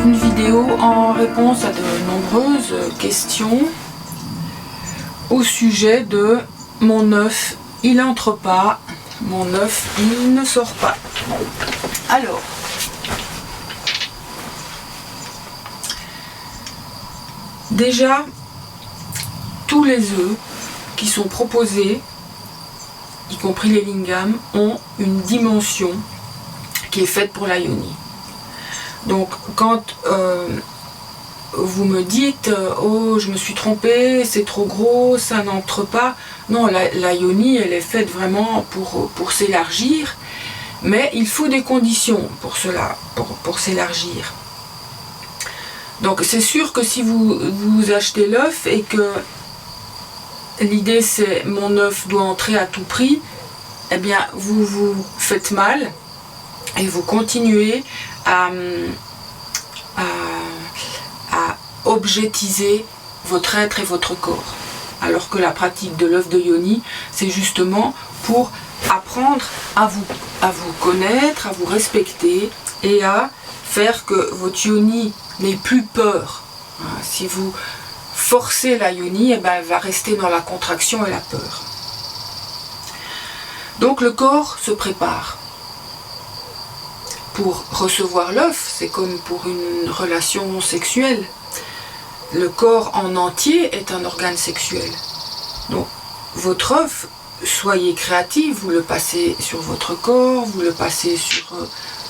une vidéo en réponse à de nombreuses questions au sujet de mon œuf, il entre pas, mon œuf, il ne sort pas. Alors, déjà, tous les œufs qui sont proposés, y compris les lingam, ont une dimension qui est faite pour la yoni. Donc quand vous me dites oh je me suis trompée, c'est trop gros, ça n'entre pas, non, la yoni elle est faite vraiment pour s'élargir, mais il faut des conditions pour cela, pour s'élargir. Donc c'est sûr que si vous achetez l'œuf et que l'idée c'est mon œuf doit entrer à tout prix, eh bien vous vous faites mal et vous continuez à objetiser votre être et votre corps. Alors que la pratique de l'œuf de yoni, c'est justement pour apprendre à vous connaître, à vous respecter et à faire que votre yoni n'ait plus peur. Si vous forcez la yoni, eh ben, elle va rester dans la contraction et la peur. Donc le corps se prépare pour recevoir l'œuf, c'est comme pour une relation sexuelle. Le corps en entier est un organe sexuel. Donc votre œuf, soyez créatif, vous le passez sur votre corps, vous le passez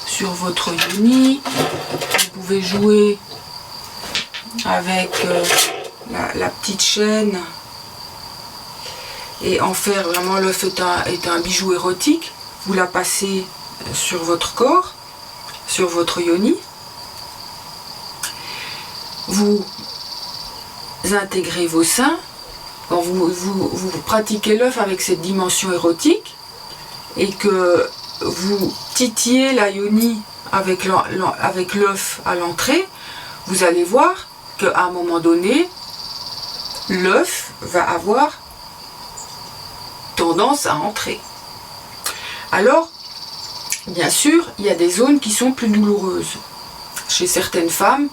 sur votre yoni, vous pouvez jouer avec la petite chaîne et en faire vraiment l'œuf est un bijou érotique, vous la passez sur votre corps, sur votre yoni, vous intégrez vos seins, quand vous pratiquez l'œuf avec cette dimension érotique et que vous titillez la yoni avec l'œuf à l'entrée, vous allez voir qu'à un moment donné, l'œuf va avoir tendance à entrer. Alors, bien sûr, il y a des zones qui sont plus douloureuses. Chez certaines femmes,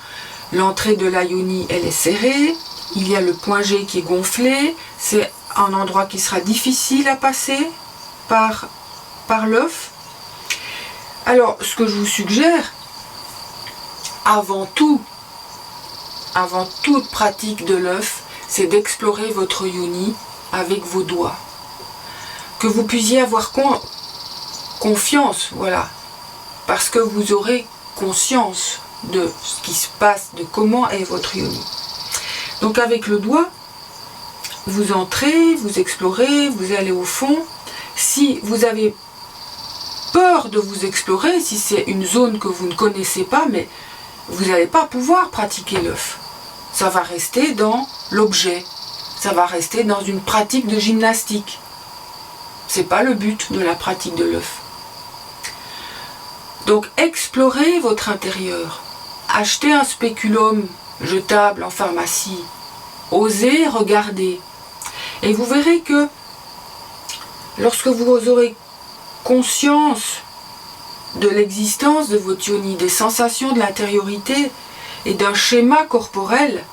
l'entrée de la yoni, elle est serrée, il y a le point G qui est gonflé, c'est un endroit qui sera difficile à passer par l'œuf. Alors, ce que je vous suggère, avant toute pratique de l'œuf, c'est d'explorer votre yoni avec vos doigts. Que vous puissiez avoir confiance, voilà, parce que vous aurez conscience de ce qui se passe, de comment est votre yoni. Donc avec le doigt, vous entrez, vous explorez, vous allez au fond. Si vous avez peur de vous explorer, si c'est une zone que vous ne connaissez pas, mais vous n'allez pas pouvoir pratiquer l'œuf. Ça va rester dans l'objet, ça va rester dans une pratique de gymnastique. C'est pas le but de la pratique de l'œuf. Donc explorez votre intérieur. Achetez un spéculum jetable en pharmacie. Osez regarder. Et vous verrez que lorsque vous aurez conscience de l'existence de votre yoni, des sensations de l'intériorité et d'un schéma corporel,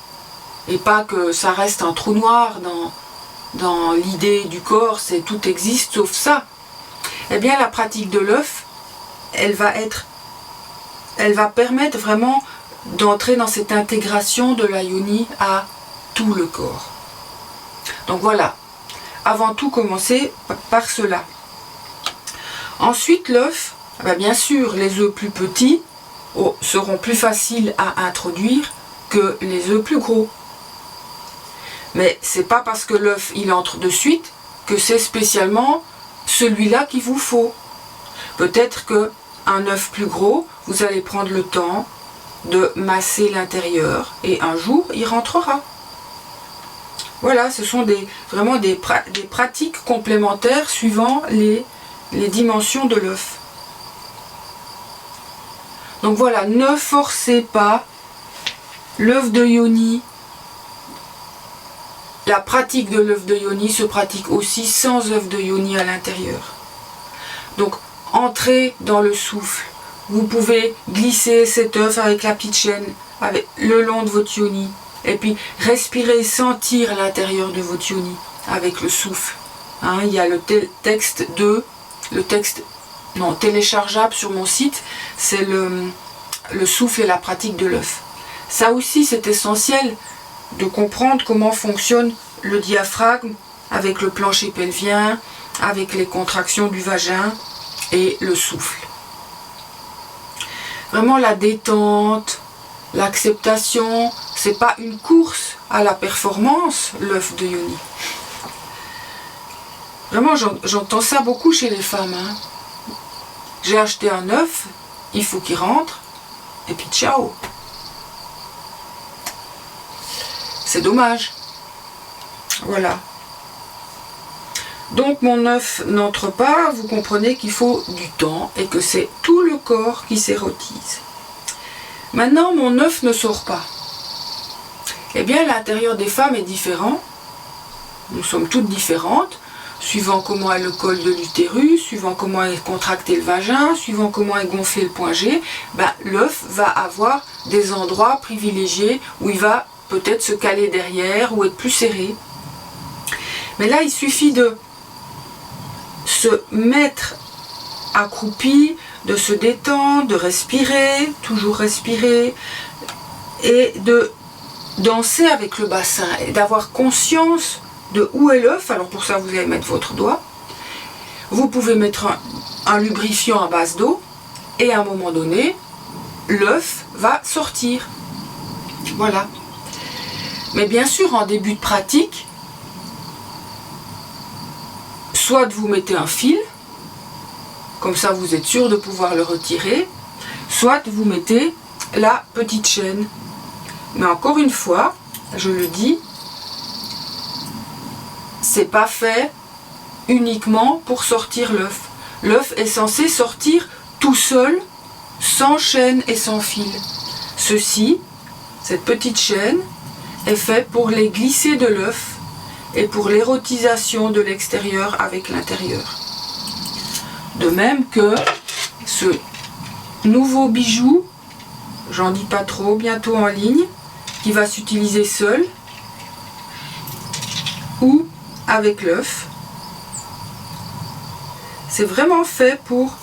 et pas que ça reste un trou noir dans l'idée du corps, c'est tout existe sauf ça, eh bien la pratique de l'œuf, elle va permettre vraiment d'entrer dans cette intégration de la yoni à tout le corps. Donc voilà, avant tout commencer par cela. Ensuite l'œuf, bien sûr les œufs plus petits seront plus faciles à introduire que les œufs plus gros. Mais c'est pas parce que l'œuf il entre de suite que c'est spécialement celui-là qu'il vous faut. Peut-être que un œuf plus gros, vous allez prendre le temps de masser l'intérieur et un jour il rentrera. Voilà, ce sont vraiment des pratiques complémentaires suivant les dimensions de l'œuf. Donc voilà, ne forcez pas l'œuf de yoni. La pratique de l'œuf de yoni se pratique aussi sans œuf de yoni à l'intérieur. Donc entrez dans le souffle, vous pouvez glisser cet œuf avec la petite chaîne le long de votre yoni. Et puis respirer, sentir l'intérieur de votre yoni avec le souffle. Hein, il y a le texte téléchargeable sur mon site, c'est le souffle et la pratique de l'œuf. Ça aussi c'est essentiel de comprendre comment fonctionne le diaphragme avec le plancher pelvien, avec les contractions du vagin et le souffle. Vraiment la détente, l'acceptation, c'est pas une course à la performance, l'œuf de yoni. Vraiment, j'entends ça beaucoup chez les femmes. Hein. J'ai acheté un œuf, il faut qu'il rentre, et puis ciao. C'est dommage. Voilà. Donc mon œuf n'entre pas, vous comprenez qu'il faut du temps et que c'est tout le corps qui s'érotise. Maintenant, mon œuf ne sort pas. Eh bien, l'intérieur des femmes est différent. Nous sommes toutes différentes, suivant comment est le col de l'utérus, suivant comment est contracté le vagin, suivant comment est gonflé le point G. L'œuf va avoir des endroits privilégiés où il va peut-être se caler derrière ou être plus serré. Mais là, il suffit de se mettre accroupi, de se détendre, de respirer, toujours respirer, et de danser avec le bassin, et d'avoir conscience de où est l'œuf. Alors pour ça, vous allez mettre votre doigt. Vous pouvez mettre un lubrifiant à base d'eau, et à un moment donné, l'œuf va sortir. Voilà. Mais bien sûr, en début de pratique, soit vous mettez un fil, comme ça vous êtes sûr de pouvoir le retirer, soit vous mettez la petite chaîne. Mais encore une fois, je le dis, c'est pas fait uniquement pour sortir l'œuf. L'œuf est censé sortir tout seul, sans chaîne et sans fil. Ceci, cette petite chaîne, est faite pour les glisser de l'œuf et pour l'érotisation de l'extérieur avec l'intérieur. De même que ce nouveau bijou, j'en dis pas trop, bientôt en ligne, qui va s'utiliser seul ou avec l'œuf. C'est vraiment fait pour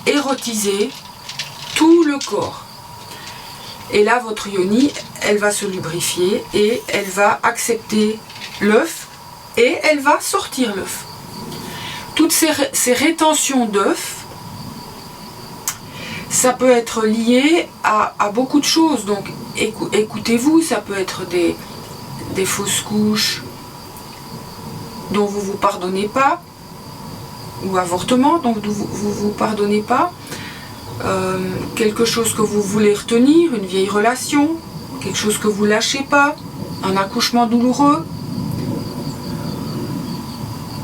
érotiser tout le corps. Et là, votre yoni, elle va se lubrifier et elle va accepter l'œuf et elle va sortir l'œuf. Toutes ces rétentions d'œufs, ça peut être lié à beaucoup de choses. Donc écoutez-vous, ça peut être des fausses couches dont vous ne vous pardonnez pas, ou avortement dont vous ne vous pardonnez pas, quelque chose que vous voulez retenir, une vieille relation, quelque chose que vous ne lâchez pas, un accouchement douloureux.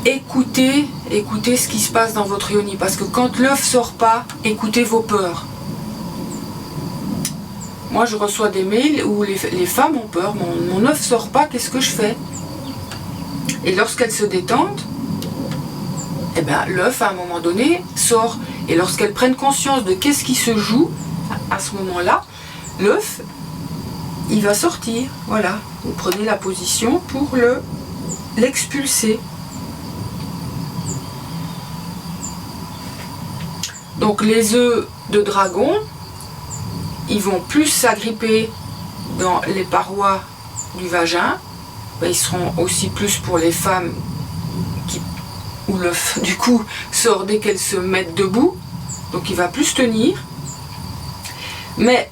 Écoutez ce qui se passe dans votre yoni, parce que quand l'œuf sort pas, écoutez vos peurs. Moi je reçois des mails où les femmes ont peur, mon œuf sort pas, qu'est-ce que je fais? Et lorsqu'elles se détendent, eh ben, l'œuf à un moment donné sort. Et lorsqu'elles prennent conscience de qu'est-ce qui se joue à ce moment-là, l'œuf, il va sortir. Voilà, vous prenez la position pour l'expulser. Donc les œufs de dragon, ils vont plus s'agripper dans les parois du vagin. Ils seront aussi plus pour les femmes où l'œuf du coup sort dès qu'elles se mettent debout. Donc il va plus tenir. Mais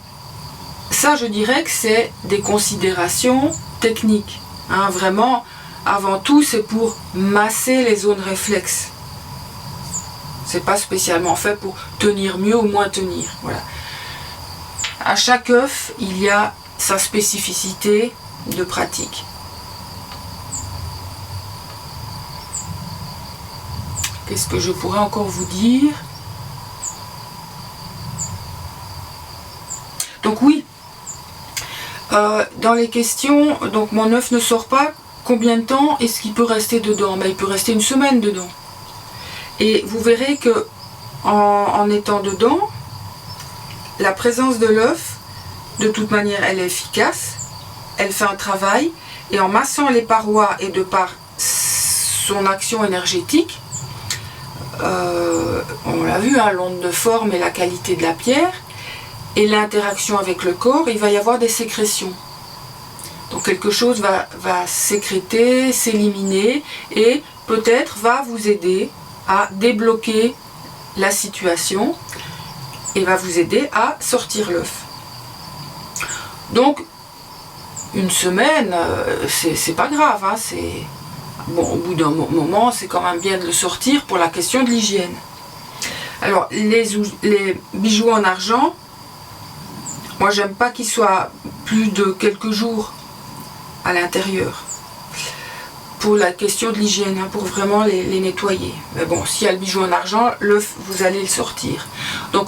ça, je dirais que c'est des considérations techniques. Hein, vraiment, avant tout, c'est pour masser les zones réflexes. C'est pas spécialement fait pour tenir mieux ou moins tenir. Voilà. À chaque œuf, il y a sa spécificité de pratique. Qu'est-ce que je pourrais encore vous dire? Donc oui, dans les questions, donc mon œuf ne sort pas, combien de temps est-ce qu'il peut rester dedans? Ben, il peut rester une semaine dedans. Et vous verrez que en étant dedans, la présence de l'œuf, de toute manière, elle est efficace, elle fait un travail, et en massant les parois et de par son action énergétique, on l'a vu, hein, l'onde de forme et la qualité de la pierre, et l'interaction avec le corps, il va y avoir des sécrétions. Donc quelque chose va sécréter, s'éliminer, et peut-être va vous aider à débloquer la situation, et va vous aider à sortir l'œuf. Donc, une semaine, c'est pas grave, hein, bon, au bout d'un moment, c'est quand même bien de le sortir pour la question de l'hygiène. Alors, les bijoux en argent, moi j'aime pas qu'ils soient plus de quelques jours à l'intérieur. Pour la question de l'hygiène, hein, pour vraiment les nettoyer. Mais bon, s'il y a le bijou en argent, l'œuf, vous allez le sortir. Donc,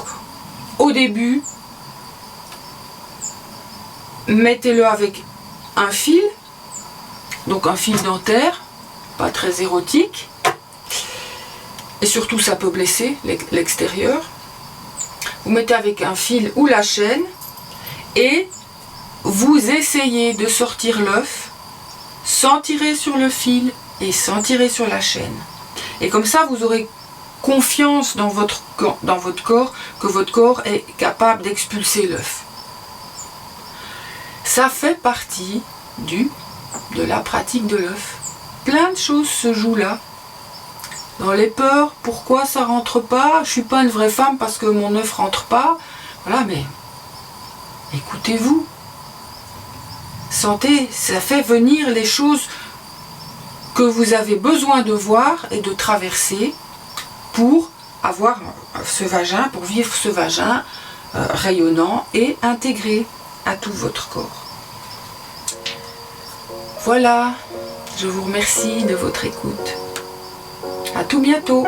au début, mettez-le avec un fil, donc un fil dentaire, pas très érotique, et surtout ça peut blesser l'extérieur. Vous mettez avec un fil ou la chaîne, et vous essayez de sortir l'œuf sans tirer sur le fil et sans tirer sur la chaîne. Et comme ça, vous aurez confiance dans votre corps, que votre corps est capable d'expulser l'œuf. Ça fait partie de la pratique de l'œuf. Plein de choses se jouent là. Dans les peurs, pourquoi ça rentre pas? Je suis pas une vraie femme parce que mon œuf rentre pas. Voilà, mais écoutez-vous. Sentez, ça fait venir les choses que vous avez besoin de voir et de traverser pour avoir ce vagin, pour vivre ce vagin rayonnant et intégré à tout votre corps. Voilà, je vous remercie de votre écoute. À tout bientôt.